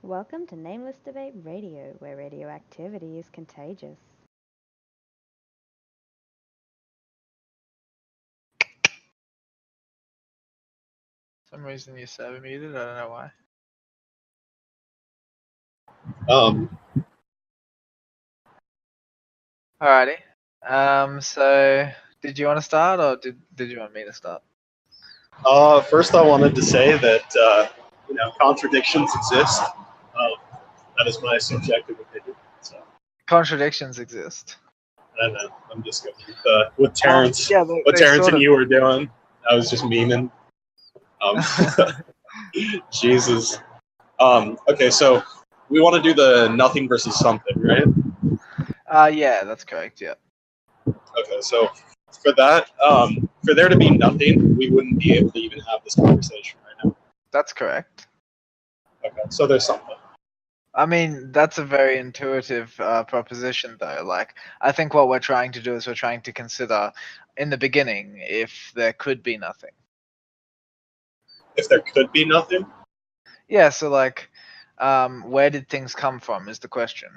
Welcome to Nameless Debate Radio, where radioactivity is contagious. For some reason you server muted, I don't know why. Alrighty. So did you want to start or did you want me to start? First I wanted to say that, contradictions exist. That is my subjective opinion. So. Contradictions exist. I know. I'm just going with what Terrence and you were doing. I was just memeing. Jesus. Okay, so we want to do the nothing versus something, right? Yeah, that's correct, yeah. Okay, so for that, for there to be nothing, we wouldn't be able to even have this conversation right now. That's correct. Okay, so there's something. I mean, that's a very intuitive proposition, though. Like, I think what we're trying to do is we're trying to consider, in the beginning, if there could be nothing. If there could be nothing? Yeah, so, like, where did things come from is the question.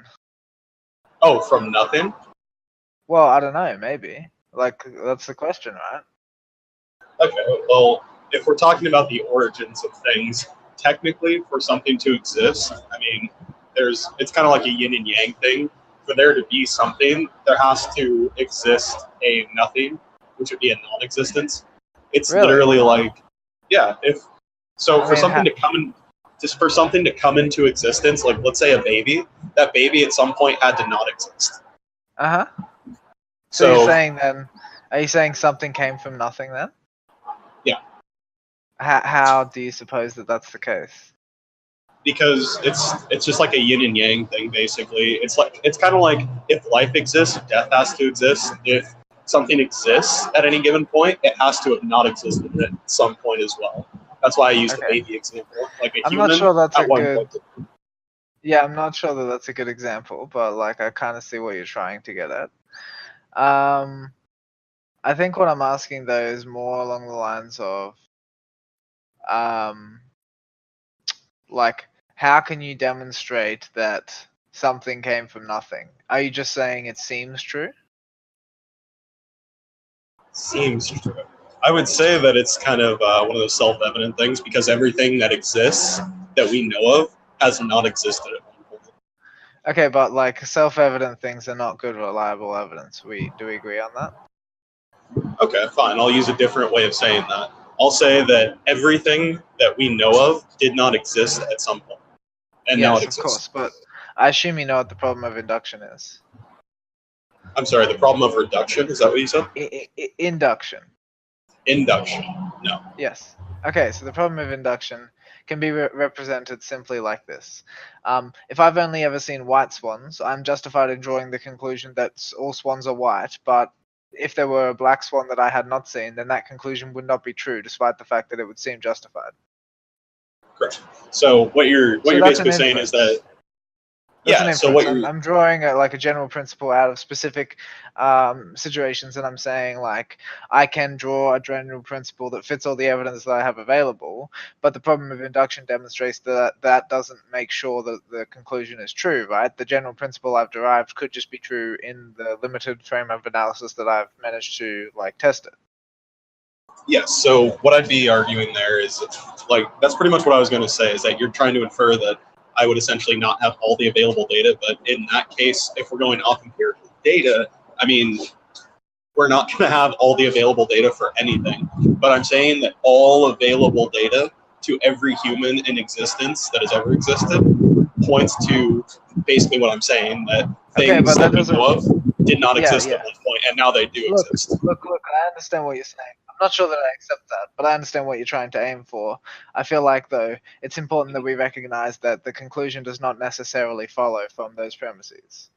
Oh, from nothing? Well, I don't know, maybe. Like, that's the question, right? Okay, well, if we're talking about the origins of things, technically, for something to exist, I mean, it's kind of like a yin and yang thing. For there to be something, there has to exist a nothing, which would be a non-existence. It's really? Literally like, yeah. For something to come into existence, like let's say a baby, that baby at some point had to not exist. Uh huh. So you're saying then? Are you saying something came from nothing then? Yeah. How do you suppose that that's the case? Because it's just like a yin and yang thing, basically. It's kind of like if life exists, death has to exist. If something exists at any given point, it has to have not existed at some point as well. That's why I used the baby example. Like a human, not sure that's at one point. Yeah, I'm not sure that that's a good example, but like I kind of see what you're trying to get at. I think what I'm asking though is more along the lines of, like, how can you demonstrate that something came from nothing? Are you just saying it seems true? Seems true. I would say that it's kind of one of those self-evident things because everything that exists that we know of has not existed at one point. Okay, but like self-evident things are not good, reliable evidence. Do we agree on that? Okay, fine. I'll use a different way of saying that. I'll say that everything that we know of did not exist at some point. And yes, now it exists. Of course, but I assume you know what the problem of induction is. I'm sorry, the problem of reduction? Is that what you said? Induction. Induction, no. Yes. Okay, so the problem of induction can be represented simply like this. If I've only ever seen white swans, I'm justified in drawing the conclusion that all swans are white, but if there were a black swan that I had not seen, then that conclusion would not be true, despite the fact that it would seem justified. Correct. So what you're basically saying is that I'm drawing a general principle out of specific situations, and I'm saying like I can draw a general principle that fits all the evidence that I have available, but the problem of induction demonstrates that doesn't make sure that the conclusion is true, right? The general principle I've derived could just be true in the limited frame of analysis that I've managed to like test it. Yes, so what I'd be arguing there is like that's pretty much what I was going to say, is that you're trying to infer that I would essentially not have all the available data, but in that case, if we're going off empirical data, I mean, we're not going to have all the available data for anything. But I'm saying that all available data to every human in existence that has ever existed points to basically what I'm saying, that things that we know of did not exist at one point, and now they do exist. Look, I understand what you're saying. I'm not sure that I accept that, but I understand what you're trying to aim for. I feel like, though, it's important that we recognize that the conclusion does not necessarily follow from those premises.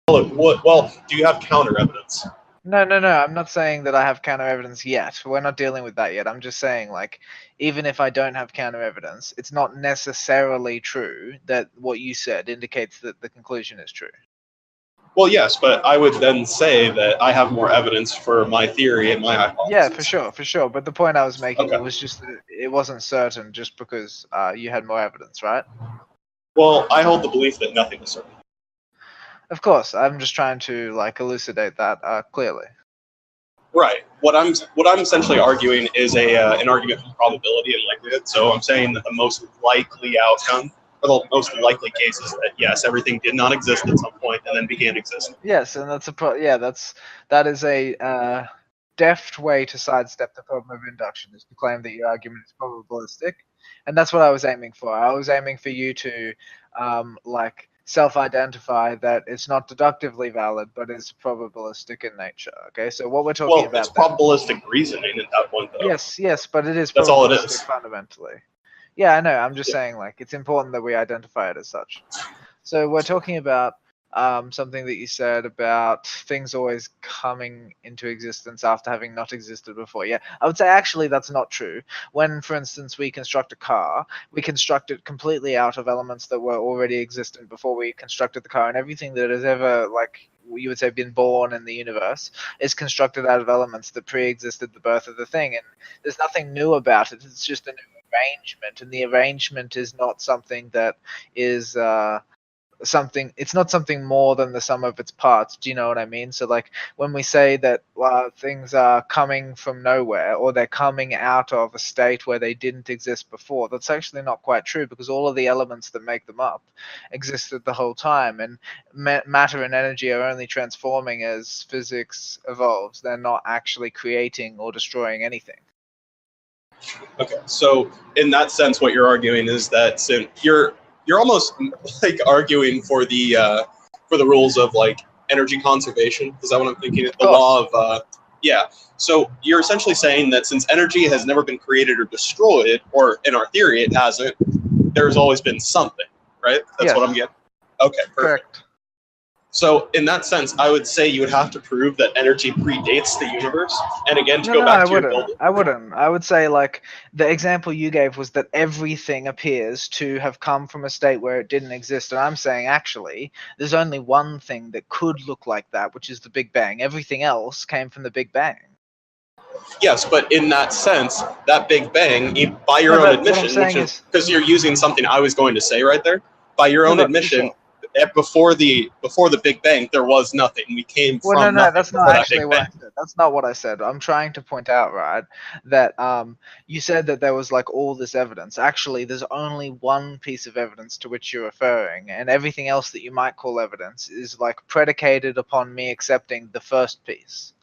Well, do you have counter evidence? No, I'm not saying that I have counter evidence yet. We're not dealing with that yet. I'm just saying, like, even if I don't have counter evidence, it's not necessarily true that what you said indicates that the conclusion is true. Well, yes, but I would then say that I have more evidence for my theory and my hypothesis. Yeah, for sure. But the point I was making was just that it wasn't certain just because you had more evidence, right? Well, I hold the belief that nothing is certain. Of course, I'm just trying to like elucidate that clearly. Right. What I'm essentially arguing is an argument from probability and likelihood. So I'm saying that the most likely outcome, or the most likely case, is that yes, everything did not exist at some point and then began existing. Yes, and that's that is a deft way to sidestep the problem of induction, is to claim that your argument is probabilistic, and that's what I was aiming for. I was aiming for you to like self-identify that it's not deductively valid, but it's probabilistic in nature. Okay, so what we're talking about. Well, it's probabilistic reasoning at that point, though. Yes, but it is. That's all it is. Fundamentally. Yeah, I know. I'm just saying, like, it's important that we identify it as such. So we're talking about something that you said about things always coming into existence after having not existed before. Yeah, I would say actually that's not true. When, for instance, we construct a car, we construct it completely out of elements that were already existent before we constructed the car, and everything that has ever, like, you would say, been born in the universe is constructed out of elements that pre-existed the birth of the thing, and there's nothing new about it. It's just a new arrangement, and the arrangement is not something that is it's not something more than the sum of its parts. Do you know what I mean? So like when we say that things are coming from nowhere, or they're coming out of a state where they didn't exist before, that's actually not quite true, because all of the elements that make them up existed the whole time, and matter and energy are only transforming as physics evolves. They're not actually creating or destroying anything. Okay, so in that sense, what you're arguing is that since you're almost like arguing for the rules of like energy conservation. Is that what I'm thinking? The law of yeah. So you're essentially saying that since energy has never been created or destroyed, or in our theory it hasn't, there's always been something, right? That's what I'm getting. Okay, perfect. Correct. So in that sense, I would say you would have to prove that energy predates the universe. And again, to go back to your building. I wouldn't. I would say, like, the example you gave was that everything appears to have come from a state where it didn't exist. And I'm saying, actually, there's only one thing that could look like that, which is the Big Bang. Everything else came from the Big Bang. Yes, but in that sense, that Big Bang, by your own admission, which is because you're using something I was going to say right there, by your own admission, before the Big Bang, there was nothing. We came from nothing. No, that's not actually what I said. That's not what I said. I'm trying to point out, right, that you said that there was like all this evidence. Actually, there's only one piece of evidence to which you're referring, and everything else that you might call evidence is like predicated upon me accepting the first piece.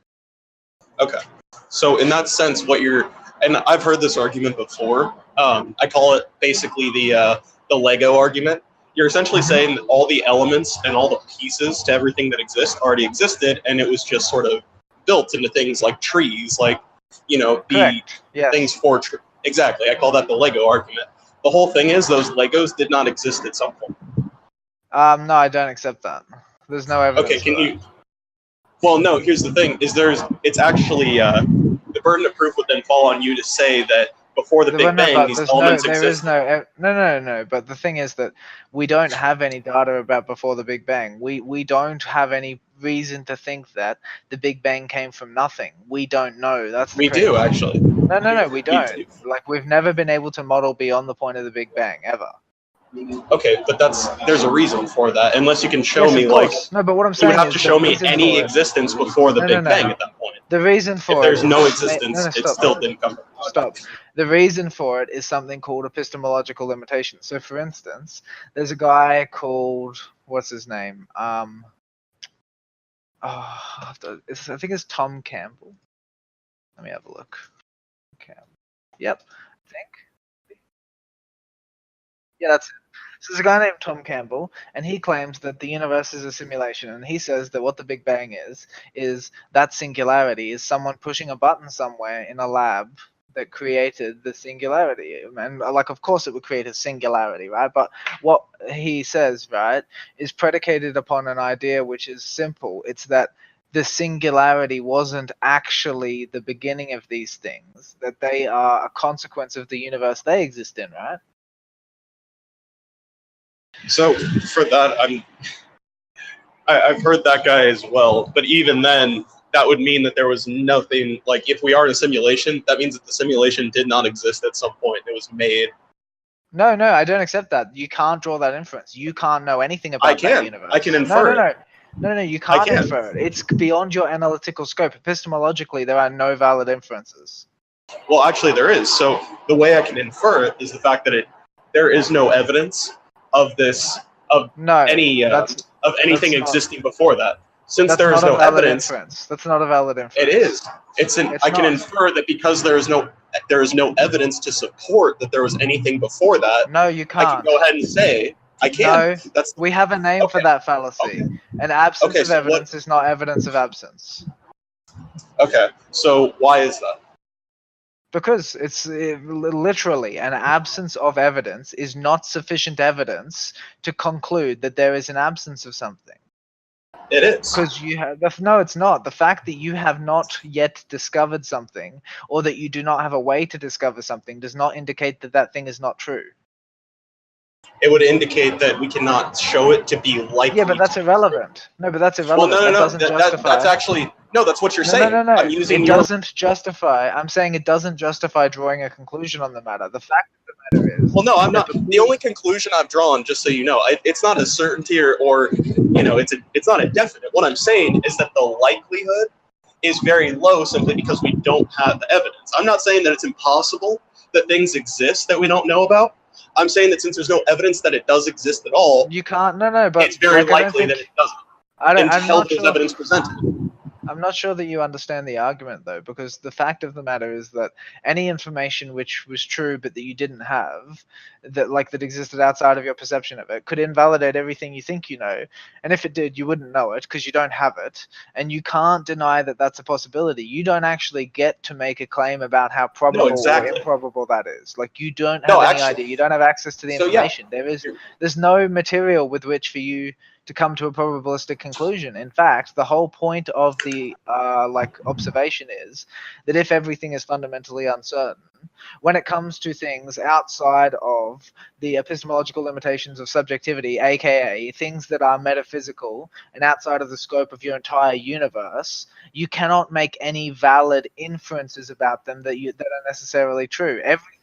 Okay. So in that sense, and I've heard this argument before. I call it basically the Lego argument. You're essentially saying that all the elements and all the pieces to everything that exists already existed, and it was just sort of built into things like trees, like, you know, things for trees. Exactly. I call that the Lego argument. The whole thing is those Legos did not exist at some point. No, I don't accept that. There's no evidence. Okay, can you? Well, no. Here's the thing: it's actually the burden of proof would then fall on you to say that before the Big Bang, these elements exist. No. But the thing is that we don't have any data about before the Big Bang. We don't have any reason to think that the Big Bang came from nothing. We don't know. We do, actually. No, we don't. Like, we've never been able to model beyond the point of the Big Bang, ever. Okay, but there's a reason for that. Unless you can show me, like, no, but what I'm saying you would have to show me any existence before the Big Bang at that point. The reason for if there's no existence, it still didn't come from. Stop. The reason for it is something called epistemological limitation. So, for instance, there's a guy called, what's his name? I think it's Tom Campbell. Let me have a look. Yep, I think. Yeah, that's it. So there's a guy named Tom Campbell, and he claims that the universe is a simulation, and he says that what the Big Bang is that singularity is someone pushing a button somewhere in a lab that created the singularity. And, like, of course it would create a singularity, right? But what he says, right, is predicated upon an idea which is simple. It's that the singularity wasn't actually the beginning of these things, that they are a consequence of the universe they exist in, right? So for that, I've heard that guy as well, but even then, that would mean that there was nothing. Like, if we are in a simulation, that means that the simulation did not exist at some point. It was made. No, I don't accept that. You can't draw that inference. You can't know anything about that universe. I can infer it. No, you can't infer it. It's beyond your analytical scope. Epistemologically, there are no valid inferences. Well, actually, there is. So the way I can infer it is the fact that there is no evidence of this of anything existing before that. Since there is no evidence, that's not a valid inference. It is. I can infer that because there is no evidence to support that there was anything before that. No, you can't. I can go ahead and say I can. No, we have a name for that fallacy. Okay. An absence of evidence is not evidence of absence. Okay, so why is that? Because it's literally an absence of evidence is not sufficient evidence to conclude that there is an absence of something. It is. Because no, it's not. The fact that you have not yet discovered something, or that you do not have a way to discover something, does not indicate that that thing is not true. It would indicate that we cannot show it to be likely. Yeah, but that's irrelevant. No, but that's irrelevant. Well, no. That's actually no. That's what you're saying. No. Doesn't justify. I'm saying it doesn't justify drawing a conclusion on the matter. The fact of the matter is. Well, no, I'm not. The only conclusion I've drawn, just so you know, it's not a certainty or it's not a definite. What I'm saying is that the likelihood is very low simply because we don't have the evidence. I'm not saying that it's impossible that things exist that we don't know about. I'm saying that since there's no evidence that it does exist at all, you can't. No, but it's very likely that it doesn't. Until there's evidence presented. I'm not sure that you understand the argument, though, because the fact of the matter is that any information which was true but that you didn't have, that existed outside of your perception of it, could invalidate everything you think you know. And if it did, you wouldn't know it because you don't have it. And you can't deny that that's a possibility. You don't actually get to make a claim about how probable or improbable that is. Like, you don't have any idea. You don't have access to the information. There's no material with which for you to come to a probabilistic conclusion. In fact, the whole point of the observation is that if everything is fundamentally uncertain, when it comes to things outside of the epistemological limitations of subjectivity, aka things that are metaphysical and outside of the scope of your entire universe, you cannot make any valid inferences about them that are necessarily true. Everything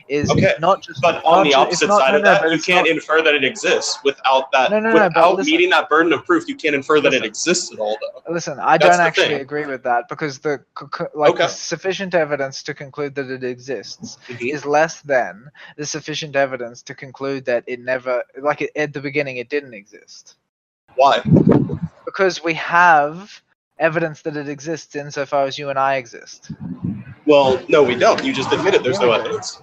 is not just. But on the opposite side of that, you can't infer that it exists without that. Without meeting that burden of proof, you can't infer that it exists at all, though. Listen, I don't actually agree with that because the sufficient evidence to conclude that it exists is less than the sufficient evidence to conclude that it never, at the beginning, it didn't exist. Why? Because we have evidence that it exists insofar as you and I exist. Well, no, we don't. You just admitted there's no evidence.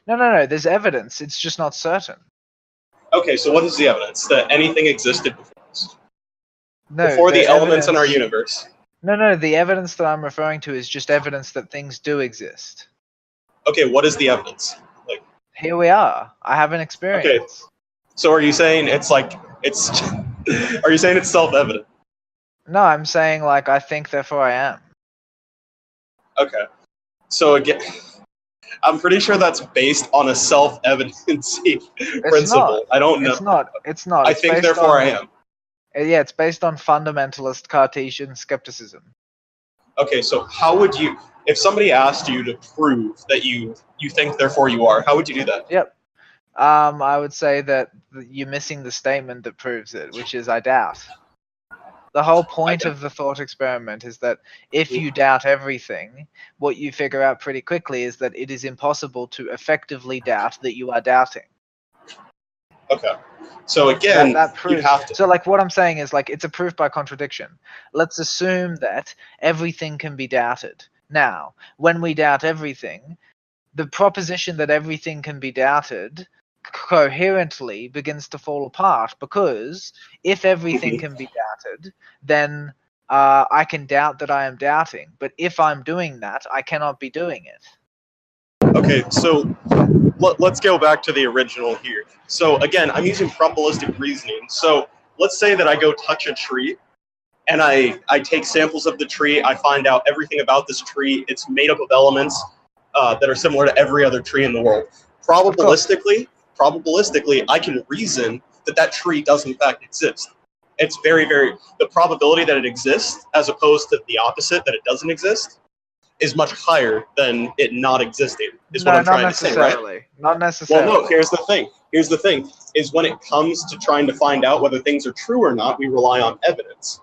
No. There's evidence. It's just not certain. Okay, so what is the evidence? That anything existed before us? No. Before the elements in our universe? No. The evidence that I'm referring to is just evidence that things do exist. Okay, what is the evidence? Here we are. I have an experience. Okay, so are you saying are you saying it's self-evident? No, I'm saying I think, therefore I am. Okay. So again, I'm pretty sure that's based on a self-evidency principle. I don't know. It's not. I think, therefore, I am. Yeah, it's based on fundamentalist Cartesian skepticism. Okay, so how would you, if somebody asked you to prove that you think, therefore you are, how would you do that? Yep. I would say that you're missing the statement that proves it, which is I doubt. The whole point of the thought experiment is that if you doubt everything, what you figure out pretty quickly is that it is impossible to effectively doubt that you are doubting. Okay. So again, that proves, you have to. So what I'm saying is it's a proof by contradiction. Let's assume that everything can be doubted. Now, when we doubt everything, the proposition that everything can be doubted coherently begins to fall apart, because if everything can be doubted, then I can doubt that I am doubting. But if I'm doing that, I cannot be doing it. Okay, so let's go back to the original here. So again, I'm using probabilistic reasoning. So let's say that I go touch a tree, and I take samples of the tree. I find out everything about this tree. It's made up of elements that are similar to every other tree in the world. Probabilistically, I can reason that tree does in fact exist. It's very, very, the probability that it exists as opposed to the opposite, that it doesn't exist, is much higher than it not existing, is what I'm trying to say, right? Not necessarily. Well, no, here's the thing. Here's the thing, is when it comes to trying to find out whether things are true or not, we rely on evidence.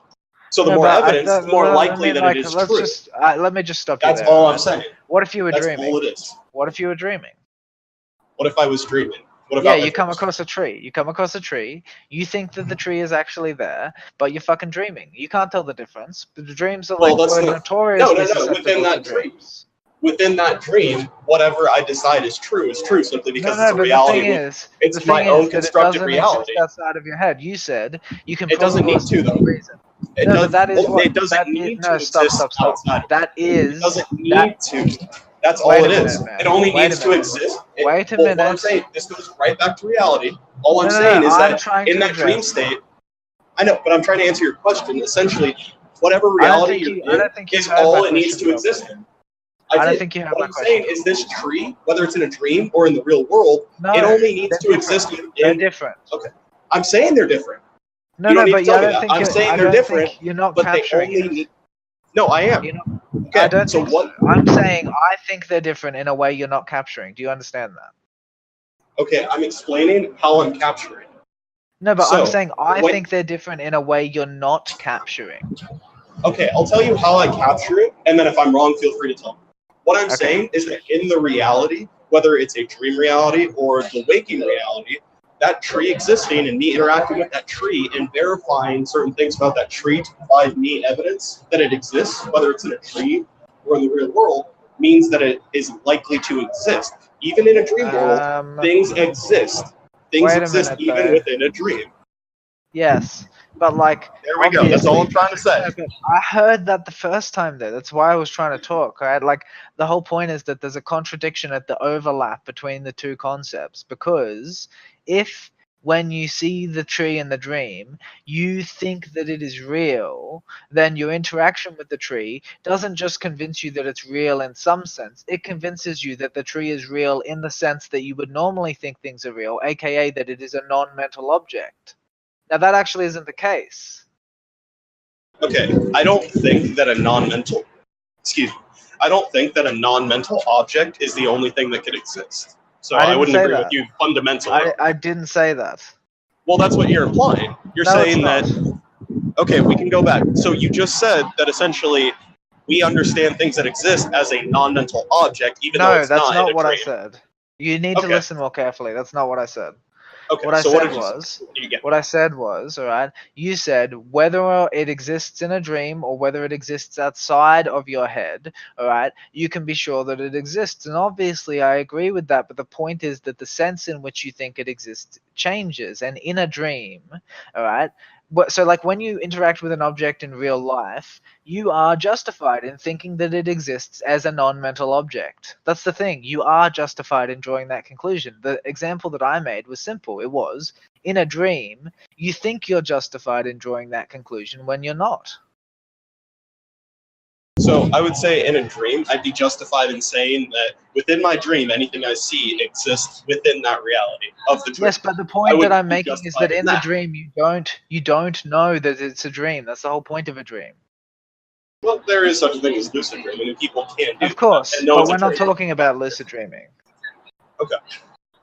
So the more evidence, the more likely that it is true. Let me just stop you there. That's all I'm saying. What if you were dreaming? That's all it is. What if you were dreaming? What if I was dreaming? You come across a tree. You come across a tree. You think that the tree is actually there, but you're fucking dreaming. You can't tell the difference. The dreams are notoriously susceptible to dreams. Within that dream, whatever I decide is true simply because it's a reality. It's my own constructed reality. Outside of your head. You said you can. It doesn't need to, though. It doesn't need to exist outside. That is. It doesn't need to. That's all it is. It only needs to exist. Wait a minute. What I'm saying, this goes right back to reality. All I'm saying is that in that dream state, I know, but I'm trying to answer your question. Essentially, whatever reality you're in is all it needs to exist in. I don't think you have what I'm saying is this tree, whether it's in a dream or in the real world, it only needs to exist in. They're different. Okay. I'm saying they're different. No, but I don't think I'm saying they're different. You're not but capturing they only need. No, I am. Okay, I don't think so. I'm saying I think they're different in a way you're not capturing. Do you understand that? Okay, I'm explaining how I'm capturing. No, but I'm saying I think they're different in a way you're not capturing. Okay, I'll tell you how I capture it, and then if I'm wrong, feel free to tell me. What I'm saying is that in the reality, whether it's a dream reality or the waking reality, that tree existing and me interacting with that tree and verifying certain things about that tree to provide me evidence that it exists, whether it's in a dream or in the real world, means that it is likely to exist. Even in a dream world, things exist. Things exist even within a dream. Yes, but like... There we go, that's all I'm trying to say. I heard that the first time there, that's why I was trying to talk, right? Like, the whole point is that there's a contradiction at the overlap between the two concepts, because if when you see the tree in the dream, you think that it is real, then your interaction with the tree doesn't just convince you that it's real in some sense, it convinces you that the tree is real in the sense that you would normally think things are real, aka that it is a non-mental object. Now that actually isn't the case. Okay, I don't think that a non-mental object is the only thing that could exist. So I wouldn't agree with you fundamentally. I didn't say that. Well, that's what you're implying. You're saying that... Okay, we can go back. So you just said that essentially we understand things that exist as a non-mental object, even though it's not. No, that's not what I said. You need to listen more carefully. That's not what I said. Okay, what I said was, all right, you said whether it exists in a dream or whether it exists outside of your head, all right, you can be sure that it exists. And obviously I agree with that, but the point is that the sense in which you think it exists changes. And in a dream, all right, so like when you interact with an object in real life, you are justified in thinking that it exists as a non-mental object. That's the thing. You are justified in drawing that conclusion. The example that I made was simple. It was, in a dream, you think you're justified in drawing that conclusion when you're not. So I would say in a dream, I'd be justified in saying that within my dream, anything I see exists within that reality of the dream. Yes, but the point that I'm making is that in the dream, you don't know that it's a dream. That's the whole point of a dream. Well, there is such a thing as lucid dreaming, and people can do Of course, that. but we're not talking about lucid dreaming. Okay.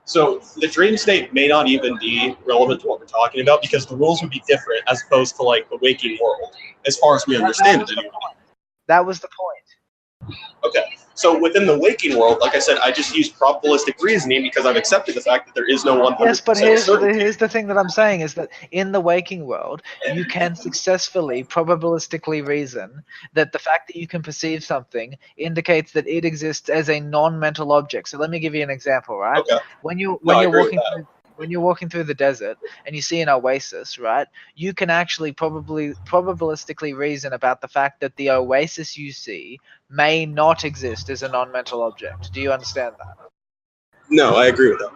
So the dream state may not even be relevant to what we're talking about because the rules would be different as opposed to like the waking world, as far as we understand it anyway. That was the point. Okay, so within the waking world, like I said, I just use probabilistic reasoning because I've accepted the fact that there is no 100% Yes, but here's the thing that I'm saying is that in the waking world, you can successfully probabilistically reason that the fact that you can perceive something indicates that it exists as a non-mental object. So let me give you an example, right? Okay. When you're walking through the desert and you see an oasis, right, you can actually probabilistically reason about the fact that the oasis you see may not exist as a non-mental object. Do you understand that? No, I agree with that.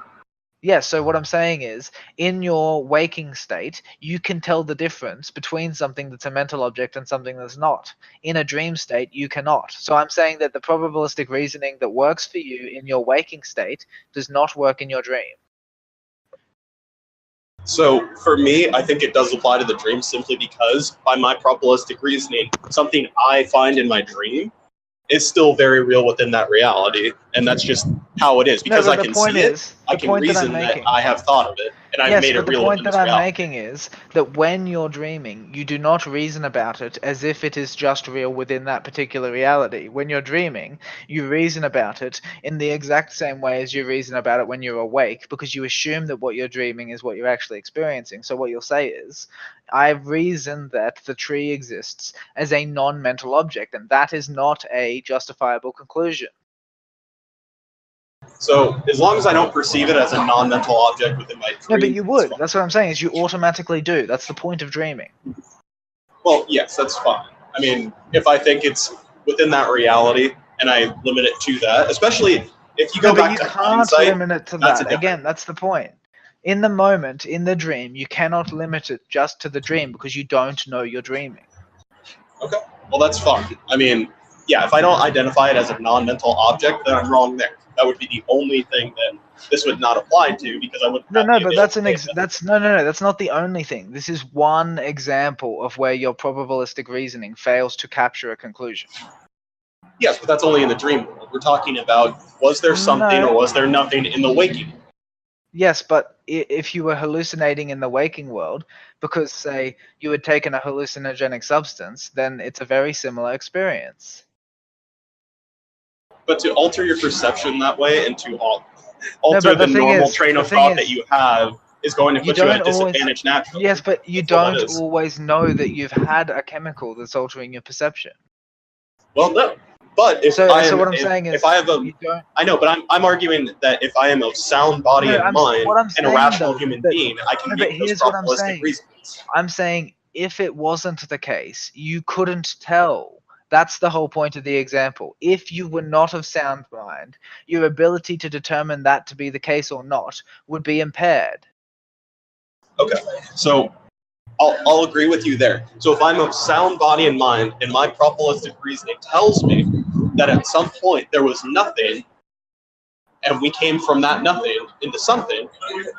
Yeah, so what I'm saying is, in your waking state, you can tell the difference between something that's a mental object and something that's not. In a dream state, you cannot. So I'm saying that the probabilistic reasoning that works for you in your waking state does not work in your dream. So for me, I think it does apply to the dream simply because by my probabilistic reasoning, something I find in my dream is still very real within that reality, and that's just how it is. Because I can see it, I can reason that I have thought of it, and I've made it real within this reality. Yes, but the point that I'm making is that when you're dreaming, you do not reason about it as if it is just real within that particular reality. When you're dreaming, you reason about it in the exact same way as you reason about it when you're awake, because you assume that what you're dreaming is what you're actually experiencing. So what you'll say is, I reason that the tree exists as a non-mental object, and that is not a justifiable conclusion. So as long as I don't perceive it as a non-mental object within my dream... No, but you would. That's what I'm saying, is you automatically do. That's the point of dreaming. Well, yes, that's fine. I mean, if I think it's within that reality and I limit it to that, especially if you go back to hindsight... you can't limit it to that. Again, that's the point. In the moment, in the dream, you cannot limit it just to the dream because you don't know you're dreaming. Okay, well that's fine. I mean, yeah, if I don't identify it as a non-mental object, then I'm wrong there. That would be the only thing that this would not apply to, because I wouldn't. No, but that's that's not the only thing. This is one example of where your probabilistic reasoning fails to capture a conclusion. Yes, but that's only in the dream world. We're talking about, was there something or was there nothing in the waking world? Yes, but if you were hallucinating in the waking world, because, say, you had taken a hallucinogenic substance, then it's a very similar experience. But to alter your perception that way and to alter the normal train of thought that you have is going to put you at a disadvantage naturally. Yes, but you don't always know that you've had a chemical that's altering your perception. Well, no. But if I know, but I'm arguing that if I am of sound body and mind and a rational human being, I can make those probabilistic reasons. I'm saying if it wasn't the case, you couldn't tell. That's the whole point of the example. If you were not of sound mind, your ability to determine that to be the case or not would be impaired. Okay, so I'll agree with you there. So if I'm of sound body and mind, and my probabilistic reasoning tells me that at some point there was nothing, and we came from that nothing into something,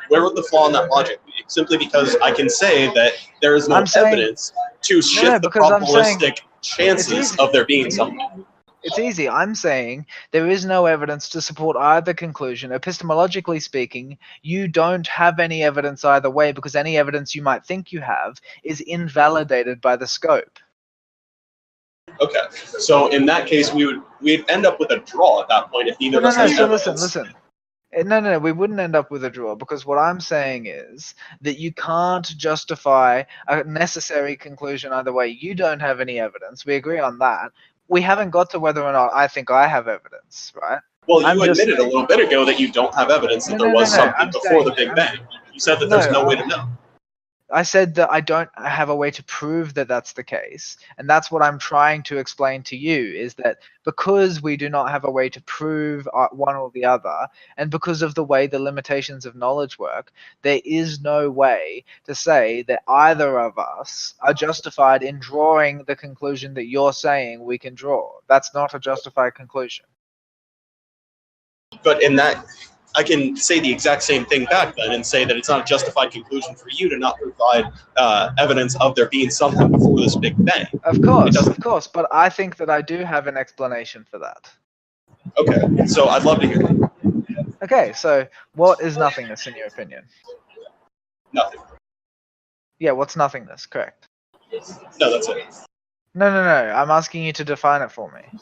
where would the flaw in that logic be? Simply because I can say that there is no evidence to shift the probabilistic chances of there being something. It's easy. I'm saying there is no evidence to support either conclusion. Epistemologically speaking, you don't have any evidence either way, because any evidence you might think you have is invalidated by the scope. Okay, so in that case, we'd end up with a draw at that point if neither of us has evidence. Listen. No, we wouldn't end up with a draw, because what I'm saying is that you can't justify a necessary conclusion either way. You don't have any evidence. We agree on that. We haven't got to whether or not I think I have evidence, right? Well, you admitted a little bit ago that you don't have evidence that there was something before the Big Bang. You said that there's no way to know. I said that I don't have a way to prove that that's the case. And that's what I'm trying to explain to you, is that because we do not have a way to prove one or the other, and because of the way the limitations of knowledge work, there is no way to say that either of us are justified in drawing the conclusion that you're saying we can draw. That's not a justified conclusion. But in that, I can say the exact same thing back then and say that it's not a justified conclusion for you to not provide evidence of there being something before this Big Bang. Of course, but I think that I do have an explanation for that. Okay, so I'd love to hear that. Okay, so what is nothingness in your opinion? Nothing. Yeah, what's nothingness? Correct. No, that's it. No, I'm asking you to define it for me.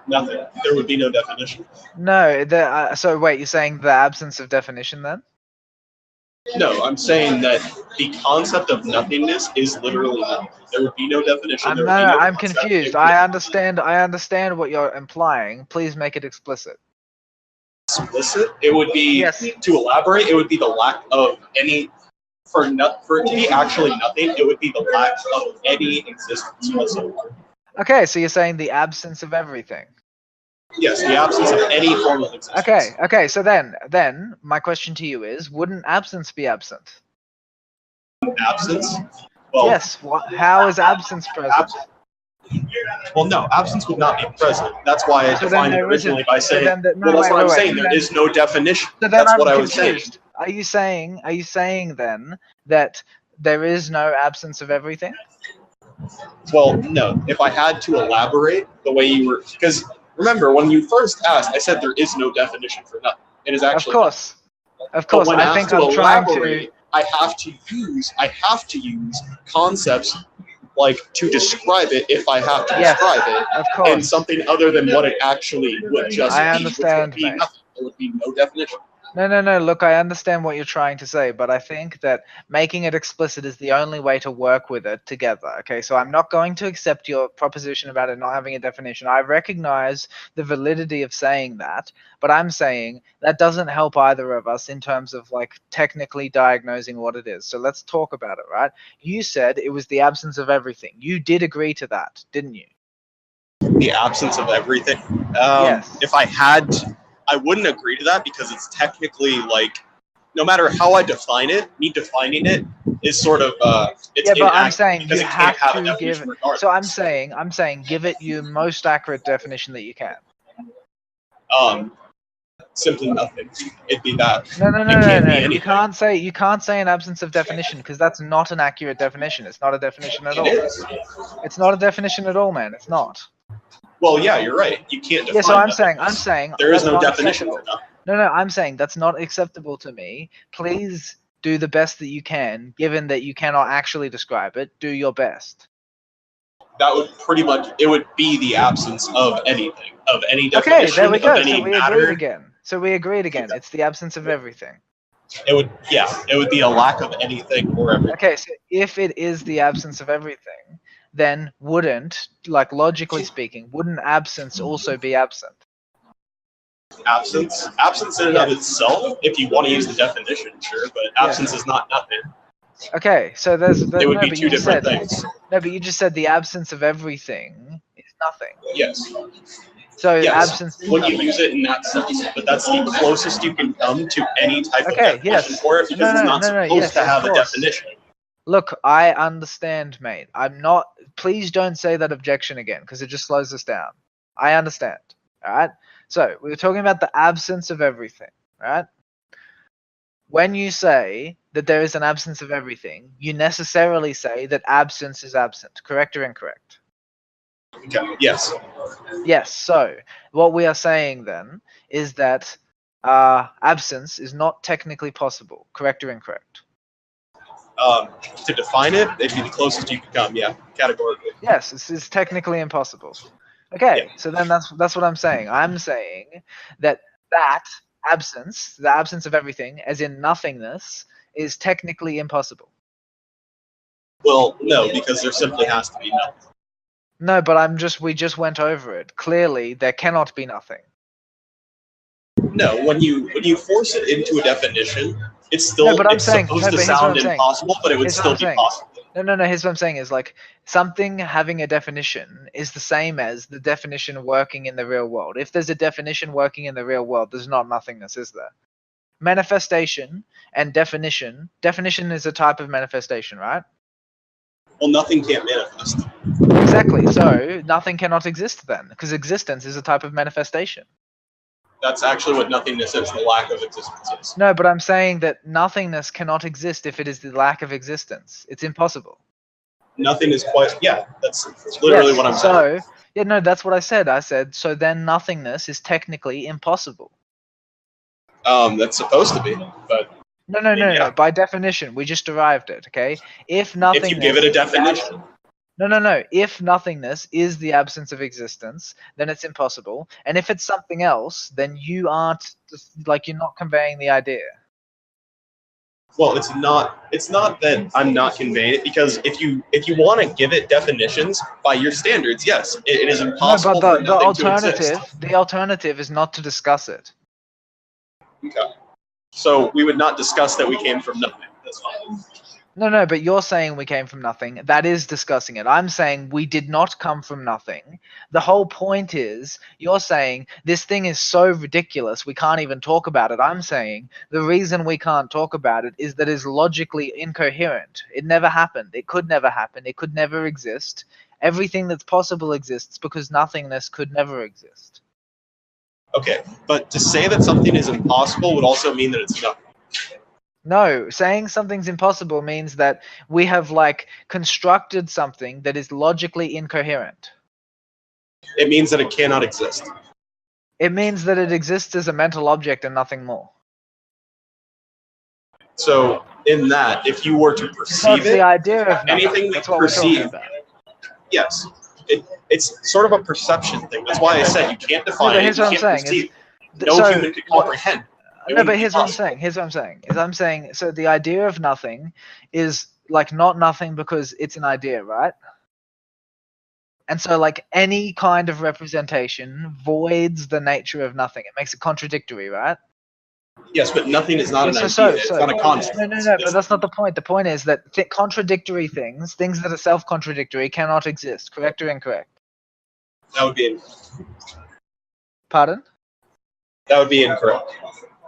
Nothing. There would be no definition. No, so wait, you're saying the absence of definition then? No, I'm saying that the concept of nothingness is literally nothing. There would be no definition. I'm confused. I understand what you're implying. Please make it explicit. Explicit? It would be, to elaborate, it would be the lack of any, for it to be actually nothing, it would be the lack of any existence whatsoever. Okay, so you're saying the absence of everything. Yes, the absence of any form of existence. Okay, so then my question to you is, wouldn't absence be absent? Absence? Well, yes, how is absence present? Well, no, absence would not be present. That's why I defined it originally by saying, that's what I'm saying, there is no definition. That's what I was saying. Are you saying then that there is no absence of everything? Well, no. If I had to elaborate the way you were, because remember when you first asked, I said there is no definition for nothing. It is actually. Of course. Of course. But when I think asked to I'm trying to. elaborate, I have to use concepts like to describe it if I have to describe it, of course. and something other than what it actually would just I be, understand, which would be mate. nothing. There would be no definition. No. Look, I understand what you're trying to say, but I think that making it explicit is the only way to work with it together. Okay, so I'm not going to accept your proposition about it not having a definition. I recognize the validity of saying that, but I'm saying that doesn't help either of us in terms of like technically diagnosing what it is. So let's talk about it, right? You said it was the absence of everything. You did agree to that, didn't you? The absence of everything. Yes. If I had to, I wouldn't agree to that because it's technically like, no matter how I define it, me defining it is sort of it's but I'm saying you it can't have have a to give. definition regardless. So I'm saying, give it your most accurate definition that you can. Simply nothing. It'd be that. No. You can't say an absence of definition because that's not an accurate definition. It's not a definition at all. It is. It's not a definition at all, man. It's not. Well, yeah, you're right. You can't define. Yeah, so I'm nothing. saying there is that's no not definition acceptable. for nothing. No, I'm saying that's not acceptable to me. Please do the best that you can, given that you cannot actually describe it. Do your best. That would pretty much, it would be the absence of anything, of any definition, Okay, there we go. of any So we matter. agreed again. It's the absence of everything. It would be a lack of anything or everything. Okay, so if it is the absence of everything, then wouldn't, like logically speaking, wouldn't absence also be absent? Absence in and of itself, if you want to use the definition, sure, but absence is not nothing. Okay, so there's it would be two different things. No, but you just said the absence of everything is nothing. Yes. So yes. Absence is when nothing. you use it in that sense, but that's the closest you can come to any type of definition for it because it's not supposed to have a definition. Look, I understand, mate. Please don't say that objection again because it just slows us down. I understand. All right. So we were talking about the absence of everything, right? When you say that there is an absence of everything, you necessarily say that absence is absent. Correct or incorrect? Okay. Yes. Yes. So what we are saying then is that absence is not technically possible. Correct or incorrect? To define it, it'd be the closest you could come. Yeah, categorically. Yes, it's technically impossible. Okay, yeah. So then that's what I'm saying. I'm saying that absence, the absence of everything, as in nothingness, is technically impossible. Well, no, because there simply has to be nothing. No, but we just went over it. Clearly, there cannot be nothing. No, when you force it into a definition, it's still supposed to sound impossible, but it would still be possible. No. Here's what I'm saying is like something having a definition is the same as the definition working in the real world. If there's a definition working in the real world, there's not nothingness, is there? Manifestation and definition. Definition is a type of manifestation, right? Well, nothing can't manifest. Exactly. So nothing cannot exist then, because existence is a type of manifestation. That's actually what nothingness is, the lack of existence is. No, but I'm saying that nothingness cannot exist if it is the lack of existence. It's impossible. Nothing is quite, that's literally what I'm saying. So, that's what I said. I said, so then nothingness is technically impossible. That's supposed to be, but... No. By definition, we just derived it, okay? If nothingness... If you give it a definition... No. If nothingness is the absence of existence, then it's impossible. And if it's something else, then you aren't you're not conveying the idea. Well, it's not that I'm not conveying it, because if you want to give it definitions by your standards, yes, it is impossible for nothing to exist. The alternative is not to discuss it. Okay. So we would not discuss that we came from nothing. That's fine. No, but you're saying we came from nothing. That is discussing it. I'm saying we did not come from nothing. The whole point is, you're saying this thing is so ridiculous we can't even talk about it. I'm saying the reason we can't talk about it is that it's logically incoherent. It never happened. It could never happen. It could never exist. Everything that's possible exists because nothingness could never exist. Okay, but to say that something is impossible would also mean that it's nothing. No, saying something's impossible means that we have like constructed something that is logically incoherent. It means that it cannot exist. It means that it exists as a mental object and nothing more. So in that, if you were to perceive That's the idea of nothing. anything we That's what we're talking perceive, about. yes, it's sort of a perception thing. That's why I said you can't define it, you can't perceive. No human can comprehend. No, but here's what I'm saying. So the idea of nothing is like not nothing because it's an idea, right? And so like any kind of representation voids the nature of nothing. It makes it contradictory, right? Yes, but nothing is not an idea. It's not a concept. No, but that's not the point. The point is that contradictory things that are self-contradictory, cannot exist. Correct or incorrect? That would be incorrect. Pardon? That would be incorrect.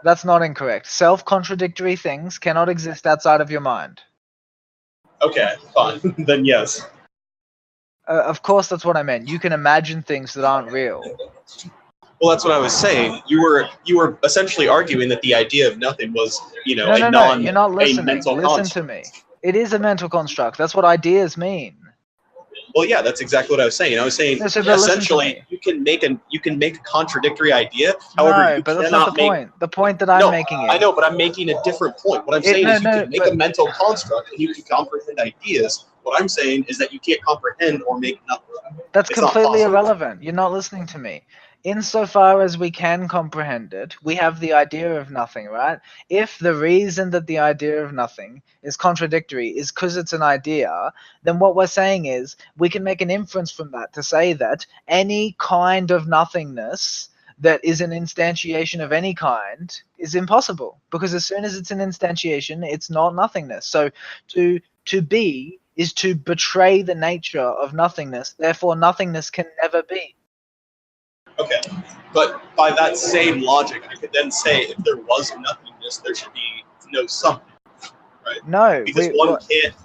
That's not incorrect. Self-contradictory things cannot exist outside of your mind. Okay, fine. Then yes. Of course, that's what I meant. You can imagine things that aren't real. Well, that's what I was saying. You were essentially arguing that the idea of nothing was, You're not listening. mental Listen construct. to me. It is a mental construct. That's what ideas mean. Well, yeah, that's exactly what I was saying. I was saying essentially you can make a contradictory idea. However, you but that's cannot not the point. The point that I'm making is I know, but I'm making a different point. What I'm saying is you can make a mental construct and you can comprehend ideas. What I'm saying is that you can't comprehend or make nothing. That's completely irrelevant. You're not listening to me. Insofar as we can comprehend it, we have the idea of nothing, right? If the reason that the idea of nothing is contradictory is because it's an idea, then what we're saying is we can make an inference from that to say that any kind of nothingness that is an instantiation of any kind is impossible, because as soon as it's an instantiation, it's not nothingness. So to be is to betray the nature of nothingness, therefore nothingness can never be. Okay, but by that same logic, I could then say if there was nothingness, there should be no something, right? No, because one can't.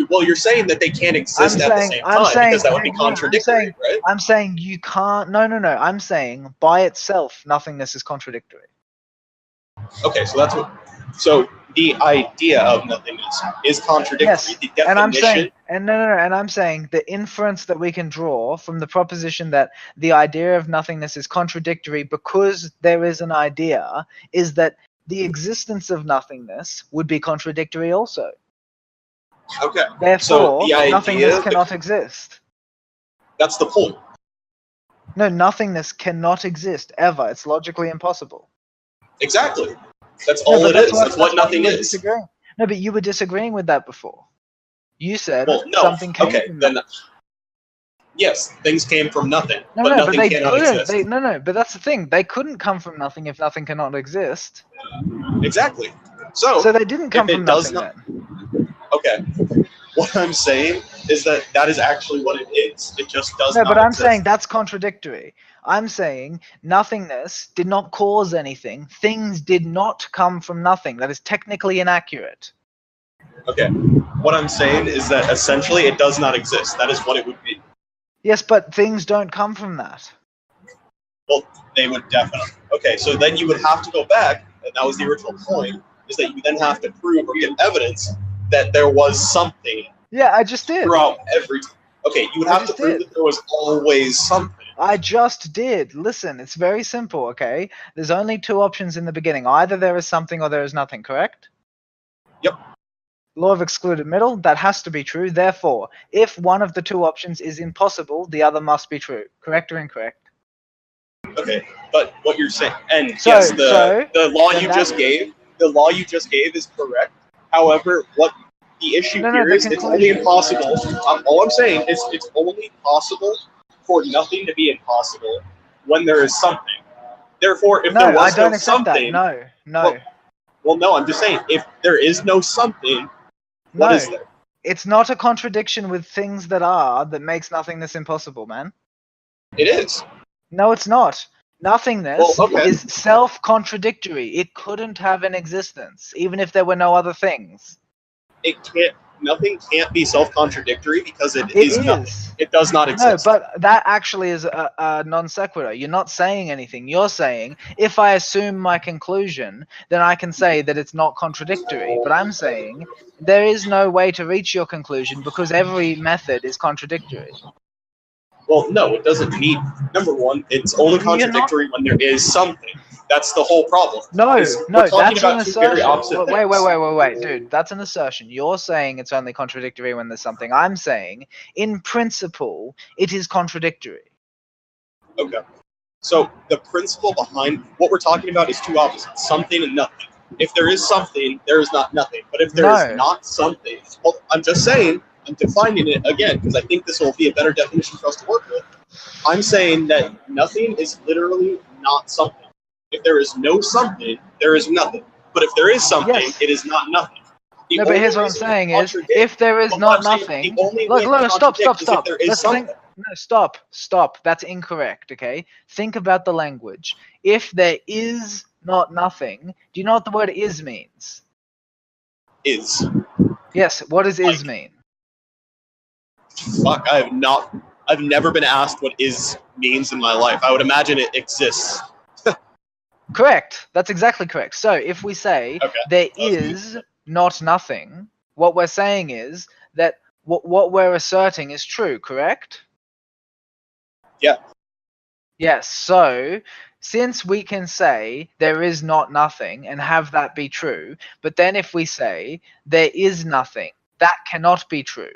Well, you're saying that they can't exist at the same time because that would be contradictory, right? I'm saying you can't. No. I'm saying by itself, nothingness is contradictory. Okay, so that's what. So the idea of nothingness is contradictory. Yes, the definition. And I'm saying the inference that we can draw from the proposition that the idea of nothingness is contradictory because there is an idea is that the existence of nothingness would be contradictory also. Okay. Therefore, so the idea nothingness cannot exist. That's the point. No, nothingness cannot exist ever. It's logically impossible. Exactly. That's all it is. That's what nothing is. No, but you were disagreeing with that before. You said something came from then yes, things came from nothing, but nothing they cannot exist. But that's the thing. They couldn't come from nothing if nothing cannot exist. Exactly. So they didn't come from nothing then. Okay. What I'm saying is that is actually what it is. It just does not exist. No, but I'm saying that's contradictory. I'm saying nothingness did not cause anything. Things did not come from nothing. That is technically inaccurate. Okay. What I'm saying is that essentially it does not exist. That is what it would be. Yes, but things don't come from that. Well, they would definitely. Okay, so then you would have to go back, and that was the original point, is that you then have to prove or give evidence that there was something. Yeah, I just did. Throughout every. Okay, you would have to prove that there was always something. I just did. Listen, it's very simple, okay? There's only two options in the beginning. Either there is something or there is nothing, correct? Yep. Law of excluded middle, that has to be true. Therefore, if one of the two options is impossible, the other must be true. Correct or incorrect? Okay, but what you're saying, and yes, the law you just gave is correct. However, what the issue here is, it's only impossible. All I'm saying is it's only possible for nothing to be impossible when there is something. Therefore, if there was no something, no. Well, no, I'm just saying if there is no something, what is there? It's not a contradiction with things that makes nothingness impossible, man. It is. No, it's not. Nothingness is self-contradictory. It couldn't have an existence, even if there were no other things. It can't. nothing can't be self-contradictory because it It is nothing. is. It does not No, exist. but that actually is a non sequitur. You're not saying anything. You're saying, if I assume my conclusion, then I can say that it's not contradictory. But I'm saying there is no way to reach your conclusion because every method is contradictory. Well, no, it doesn't need. Number one, it's only contradictory when there is something. That's the whole problem. No, We're talking that's an about two very assertion. opposite things. Wait, dude, that's an assertion. You're saying it's only contradictory when there's something. I'm saying, in principle, it is contradictory. Okay. So the principle behind what we're talking about is two opposites: something and nothing. If there is something, there is not nothing. But if there is not something, well, I'm just saying, I'm defining it again because I think this will be a better definition for us to work with. I'm saying that nothing is literally not something. If there is no something, there is nothing. But if there is something, it is not nothing. No, but here's what I'm saying is, if there is not nothing, look, stop. No, stop. That's incorrect, okay? Think about the language. If there is not nothing, do you know what the word is means? Is. Yes, what does is mean? Fuck, I've never been asked what is means in my life. I would imagine it exists. Correct. That's exactly correct. So if we say there is not nothing, what we're saying is that what we're asserting is true, correct? Yeah. Yes, so since we can say there is not nothing and have that be true, but then if we say there is nothing, that cannot be true.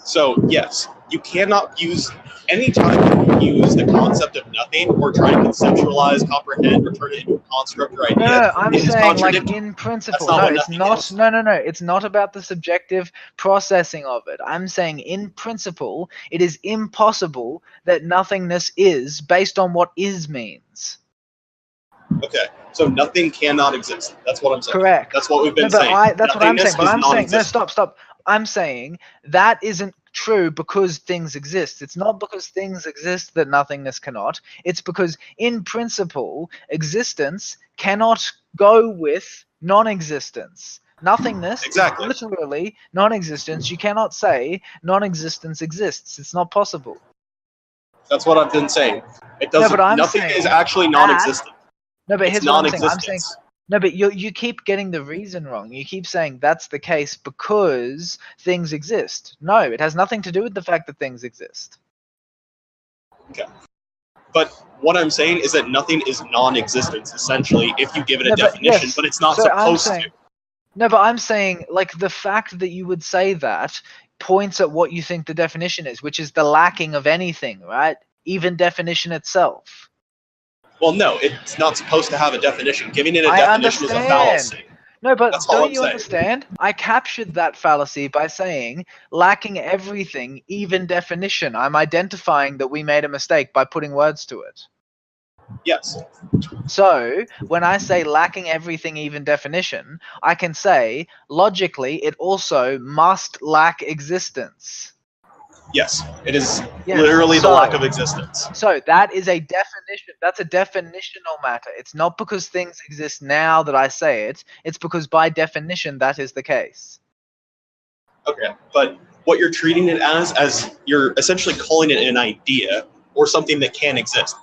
So, yes, you cannot use, anytime you use the concept of nothing or try to conceptualize, comprehend, or turn it into a construct or idea, No, I'm saying like in principle. No, it's not. No. It's not about the subjective processing of it. I'm saying in principle, it is impossible that nothingness is based on what is means. Okay, so nothing cannot exist. That's what I'm saying. Correct. That's what we've been saying. That's what I'm saying. But I'm saying no. Stop. I'm saying that isn't true because things exist. It's not because things exist that nothingness cannot. It's because in principle, existence cannot go with non-existence. Nothingness is literally non-existence. You cannot say non-existence exists. It's not possible. That's what I've been saying. It doesn't. No, nothing is actually non-existent. No, but here's what I'm saying. No, but you keep getting the reason wrong. You keep saying that's the case because things exist. No, it has nothing to do with the fact that things exist. Okay. But what I'm saying is that nothing is non-existence, essentially, if you give it a definition, but it's not supposed to. No, but I'm saying, like, the fact that you would say that points at what you think the definition is, which is the lacking of anything, right? Even definition itself. Well, no, it's not supposed to have a definition. Giving it a definition is a fallacy. No, but don't you understand? I captured that fallacy by saying lacking everything, even definition. I'm identifying that we made a mistake by putting words to it. Yes. So when I say lacking everything, even definition, I can say logically it also must lack existence. Yes, it is literally the lack of existence. So that is a definition. That's a definitional matter. It's not because things exist now that I say it. It's because by definition that is the case. Okay, but what you're treating it as you're essentially calling it an idea or something that can exist.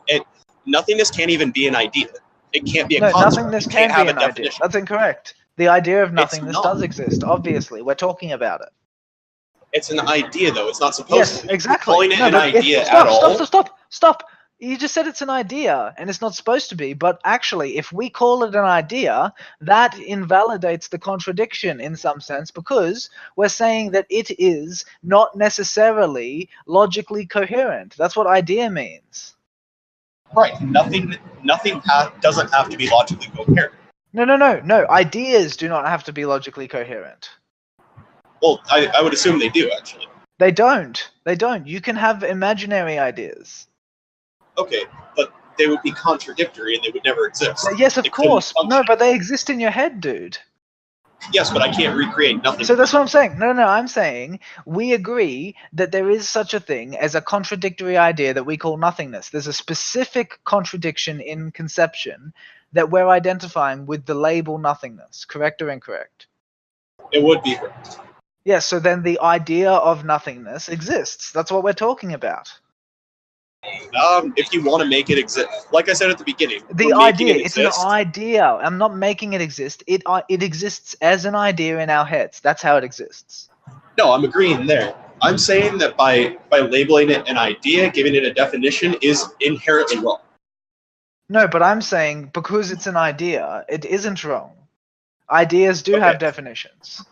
Nothingness can't even be an idea. It can't be a concept. Nothingness can be an idea. That's incorrect. The idea of nothingness does exist. Obviously, we're talking about it. It's an idea, though. It's not supposed to be. Exactly. Calling it an idea at all. Stop. You just said it's an idea, and it's not supposed to be. But actually, if we call it an idea, that invalidates the contradiction in some sense because we're saying that it is not necessarily logically coherent. That's what idea means. Right. Nothing doesn't have to be logically coherent. No. Ideas do not have to be logically coherent. Well, I would assume they do, actually. They don't. You can have imaginary ideas. Okay, but they would be contradictory and they would never exist. Yes, of course. No, but they exist in your head, dude. Yes, but I can't recreate nothing. So that's what I'm saying. No, I'm saying we agree that there is such a thing as a contradictory idea that we call nothingness. There's a specific contradiction in conception that we're identifying with the label nothingness. Correct or incorrect? It would be correct. Yeah, so then the idea of nothingness exists. That's what we're talking about. If you want to make it exist, like I said at the beginning, the idea, it's an idea. I'm not making it exist. It exists as an idea in our heads. That's how it exists. No, I'm agreeing there. I'm saying that by labeling it an idea, giving it a definition, is inherently wrong. No, but I'm saying because it's an idea, it isn't wrong. Ideas do have definitions.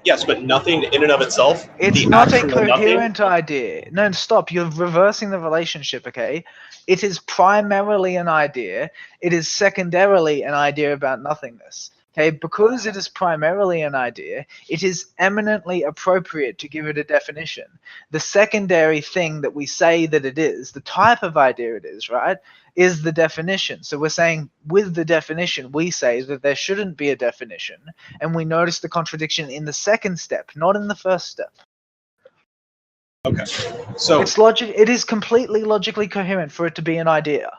Yes, but nothing in and of itself. It's not a coherent idea. No, stop. You're reversing the relationship, okay? It is primarily an idea. It is secondarily an idea about nothingness. Okay, because it is primarily an idea, it is eminently appropriate to give it a definition. The secondary thing that we say that it is, the type of idea it is, right, is the definition. So we're saying with the definition, we say that there shouldn't be a definition, and we notice the contradiction in the second step, not in the first step. Okay, so it's logic. It is completely logically coherent for it to be an idea.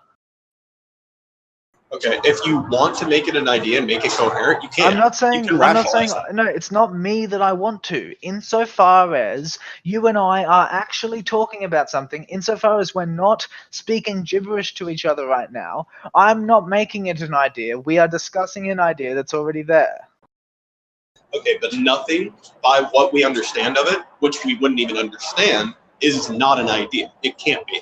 Okay, if you want to make it an idea and make it coherent, you can. I'm not saying, no, it's not me that I want to. Insofar as you and I are actually talking about something, insofar as we're not speaking gibberish to each other right now, I'm not making it an idea. We are discussing an idea that's already there. Okay, but nothing, by what we understand of it, which we wouldn't even understand, is not an idea. It can't be.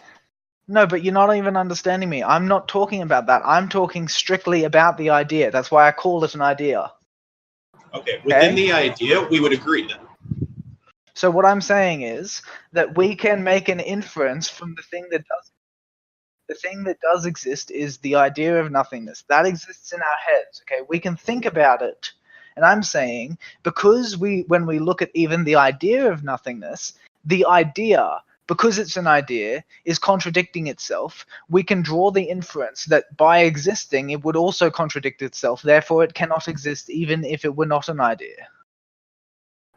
No, but you're not even understanding me. I'm not talking about that. I'm talking strictly about the idea. That's why I call it an idea. Okay, within the idea, we would agree then. So what I'm saying is that we can make an inference from the thing that does. The thing that does exist is the idea of nothingness. That exists in our heads. Okay, we can think about it. And I'm saying because when we look at even the idea of nothingness, the idea, because it's an idea, is contradicting itself, we can draw the inference that by existing, it would also contradict itself. Therefore, it cannot exist even if it were not an idea.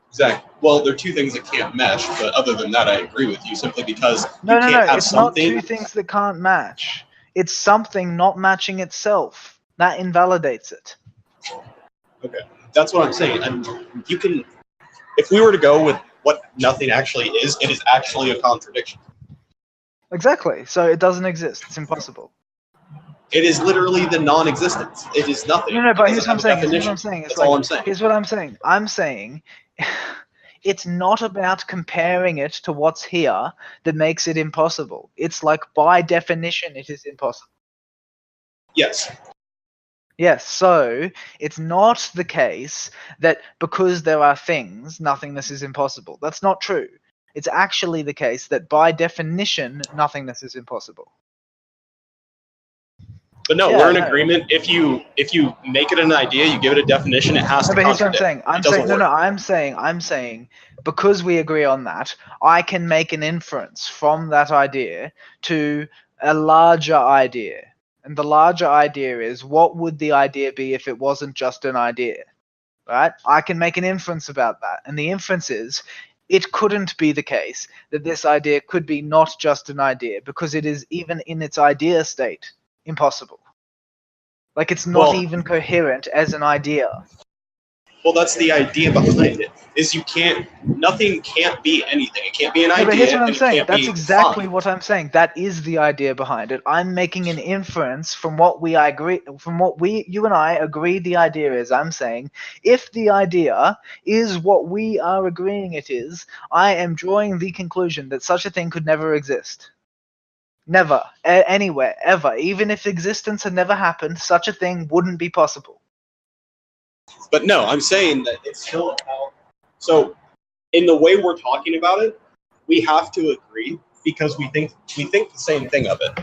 Exactly. Well, there are two things that can't mesh, but other than that, I agree with you, simply because no, it's not two things that can't match. It's something not matching itself. That invalidates it. Okay. That's what I'm saying. And you can, if we were to go with what nothing actually is, it is actually a contradiction. Exactly. So it doesn't exist. It's impossible. It is literally the non-existence. It is nothing. No, but here's what I'm saying. That's all I'm saying. Here's what I'm saying. I'm saying it's not about comparing it to what's here that makes it impossible. It's like by definition, it is impossible. Yes. Yes, so it's not the case that because there are things, nothingness is impossible. That's not true. It's actually the case that by definition, nothingness is impossible. But no, we're in agreement. If you make it an idea, you give it a definition, it has to contradict. But here's what I'm saying. I'm saying because we agree on that, I can make an inference from that idea to a larger idea. And the larger idea is, what would the idea be if it wasn't just an idea? Right? I can make an inference about that. And the inference is, it couldn't be the case that this idea could be not just an idea, because it is, even in its idea state, impossible. Like, it's not even coherent as an idea. Well, that's the idea behind it. Is nothing can't be anything. It can't be an idea. But here's what I'm saying. That's exactly what I'm saying. That is the idea behind it. I'm making an inference from what you and I agree the idea is. I'm saying if the idea is what we are agreeing it is, I am drawing the conclusion that such a thing could never exist. Never. Anywhere. Ever. Even if existence had never happened, such a thing wouldn't be possible. But no, I'm saying that it's still about. So, in the way we're talking about it, we have to agree because we think the same thing of it.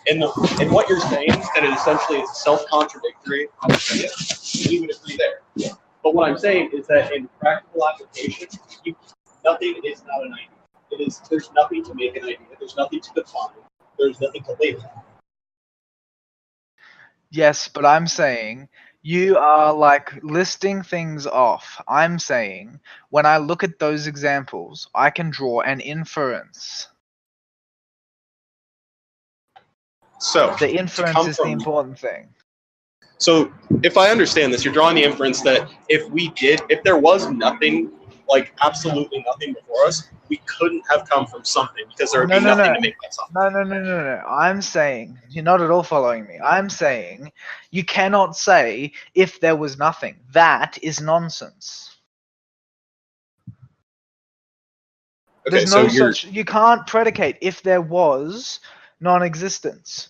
And what you're saying is that it essentially is self-contradictory. We would agree there. But what I'm saying is that in practical application, nothing is not an idea. There's nothing to make an idea. There's nothing to define. There's nothing to label. Yes, but I'm saying you are like listing things off. I'm saying when I look at those examples, I can draw an inference. So the inference is the important thing. So if I understand this, you're drawing the inference that if there was nothing, like absolutely nothing before us, we couldn't have come from something because there would be nothing to make that something. No. I'm saying, you're not at all following me. I'm saying you cannot say if there was nothing. That is nonsense. Okay, There's no such, you can't predicate if there was non-existence.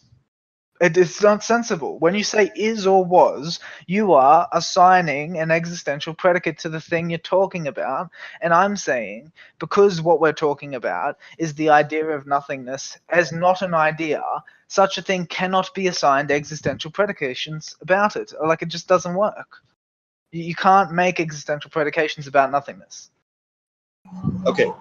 It's not sensible. When you say is or was, you are assigning an existential predicate to the thing you're talking about. And I'm saying, because what we're talking about is the idea of nothingness as not an idea, such a thing cannot be assigned existential predications about it. Like, it just doesn't work. You can't make existential predications about nothingness. Okay.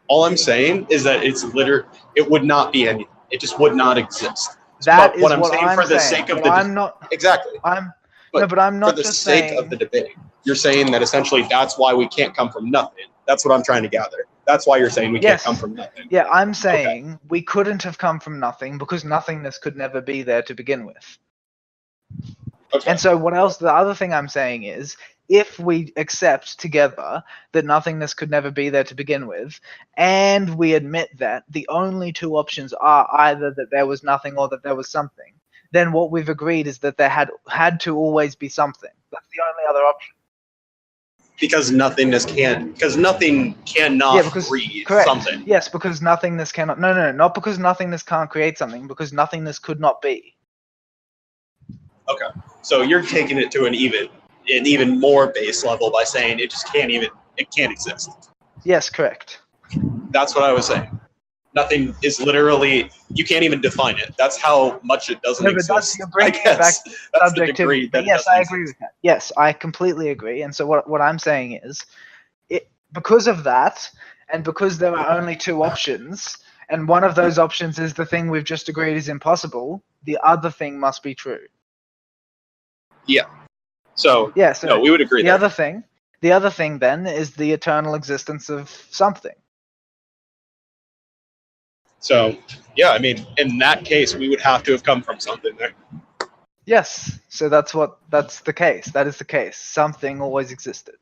All I'm saying is that it would not be anything. It just would not exist. That is what I'm saying for the saying. sake of But the I'm not exactly. But I'm not for the just sake saying, of the debate. You're saying that essentially that's why we can't come from nothing. That's what I'm trying to gather. That's why you're saying we can't come from nothing. Yeah, I'm saying we couldn't have come from nothing because nothingness could never be there to begin with. Okay. And so what else? The other thing I'm saying is, if we accept together that nothingness could never be there to begin with, and we admit that the only two options are either that there was nothing or that there was something, then what we've agreed is that there had to always be something. That's the only other option. Because nothing cannot breed something. Yes, because nothingness cannot. No, not because nothingness can't create something, because nothingness could not be. Okay, so you're taking it to an even more base level by saying it can't exist. Yes, correct. That's what I was saying. Nothing is literally, you can't even define it. That's how much it doesn't exist. You're bringing it back to subjectivity. Yes, I agree with that. Yes, I completely agree. And so what I'm saying is, because of that, and because there are only two options, and one of those options is the thing we've just agreed is impossible, the other thing must be true. Yeah. So no, we would agree. The other thing then is the eternal existence of something. So yeah, I mean, in that case, we would have to have come from something there. Yes. So that's the case. That is the case. Something always existed.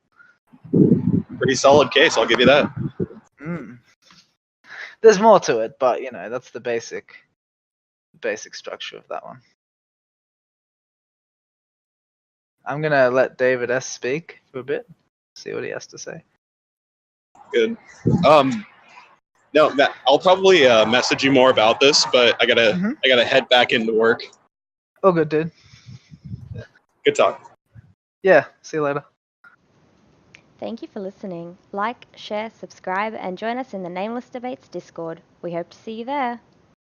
Pretty solid case, I'll give you that. There's more to it, but that's the basic structure of that one. I'm gonna let David S. speak for a bit, see what he has to say. Good. No, Matt, I'll probably message you more about this, but I gotta head back into work. Oh, good, dude. Good talk. Yeah, see you later. Thank you for listening. Like, share, subscribe, and join us in the Nameless Debates Discord. We hope to see you there.